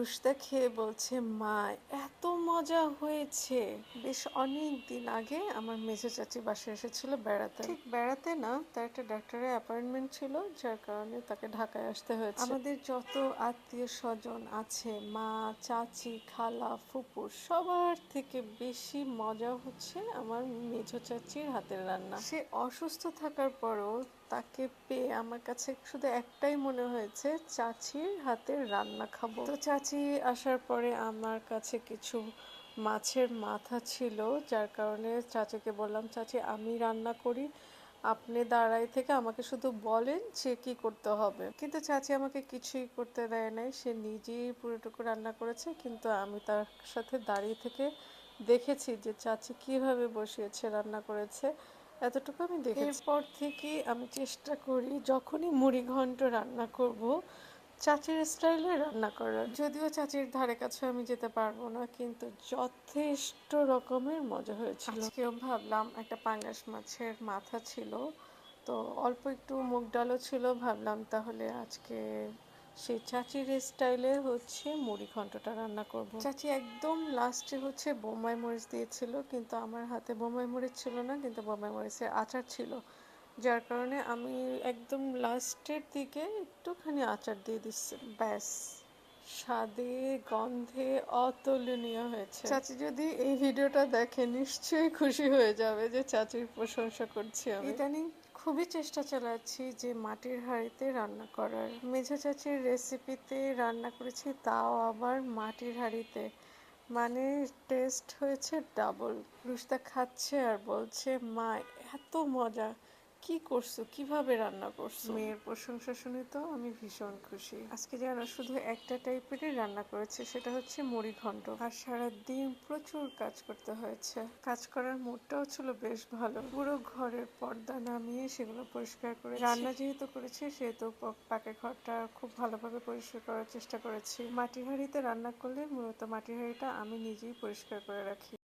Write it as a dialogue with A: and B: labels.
A: রুশদা খেয়ে বলছে, মা এত মজা হয়েছে। বেশ অনেক দিন আগে আমার মেজো চাচি বাসায় এসেছিল বেড়াতে। ঠিক বেড়াতে না, তার একটা ডাক্তারের অ্যাপয়েন্টমেন্ট ছিল, যার কারণে তাকে ঢাকায় আসতে হয়েছে। আমাদের যত আত্মীয় স্বজন আছে, মা, চাচি, খালা, ফুপু, সবার থেকে বেশি মজা হচ্ছে আমার মেজো চাচির হাতের রান্না। সে অসুস্থ থাকার পরও তাকে পেয়ে আমার কাছে শুধু একটাই মনে হয়েছে, চাচির হাতের রান্না খাবো। তো চাচি আসার পরে আমার কাছে কিছু মাছের মাথা ছিল, যার কারণে চাচিকে বললাম, চাচি আমি রান্না করি, আপনি দাঁড়াই থেকে আমাকে শুধু বলেন যে কি করতে হবে। কিন্তু চাচি আমাকে কিছুই করতে দেয় নাই, সে নিজেই পুরোটুকু রান্না করেছে। কিন্তু আমি তার সাথে দাঁড়িয়ে থেকে দেখেছি যে চাচি কিভাবে বসিয়েছে, রান্না করেছে, এতটুকু আমি দেখেছি। এরপর থেকে আমি চেষ্টা করি যখনই মুড়ি ঘন্ট রান্না করব চাচির স্টাইলে রান্না করার। যদিও চাচির ধারে কাছে আমি যেতে পারবো না, কিন্তু যথেষ্ট রকমের মজা হয়েছিল। আজকেও ভাবলাম একটা পাঙ্গাস মাছের মাথা ছিল, তো অল্প একটু মুগ ডালও ছিল, ভাবলাম তাহলে আজকে সেই চাচির স্টাইলে মুড়ি ঘন্টটা রান্না করব। চাচি একদম লাস্টে বোম্বাই মরিচ দিয়েছিল, কিন্তু আমার হাতে বোম্বাই মরিচ ছিল না, কিন্তু বোম্বাই মরিচের আচার ছিল, যার কারণে আমি একদম লাস্টের দিকে একটুখানি আচার দিয়ে দিচ্ছি। ব্যাস, স্বাদে গন্ধে অতুলনীয় হয়েছে। চাচি যদি এই ভিডিওটা দেখে নিশ্চয়ই খুশি হয়ে যাবে যে চাচির প্রশংসা করছি আমি। ইদানিং খুবই চেষ্টা চালাচ্ছি যে মাটির হাঁড়িতে রান্না করার। মেঝো চাচির রেসিপিতে রান্না করেছি, তাও আবার মাটির হাঁড়িতে, মানে টেস্ট হয়েছে ডাবল। রুশদা খাচ্ছে আর বলছে, মা এত মজা, কি করছো, কিভাবে রান্না করছো। মেয়ের প্রশংসা শুনে তো আমি ভীষণ খুশি। আজকে যেন শুধু একটা টাইপেরই রান্না করেছে, সেটা হচ্ছে মুড়ি ঘন্ট। আর সারাদিন প্রচুর কাজ করতে হয়েছে, কাজ করার মুডটাও ছিল বেশ ভালো। পুরো ঘরের পর্দা নামিয়ে সেগুলো পরিষ্কার করে, রান্না যেহেতু করেছি সেহেতু পাকে ঘরটা খুব ভালোভাবে পরিষ্কার করার চেষ্টা করেছি। মাটির হাঁড়িতে রান্না করলে মূলত মাটির হাঁড়িটা আমি নিজেই পরিষ্কার করে রাখি।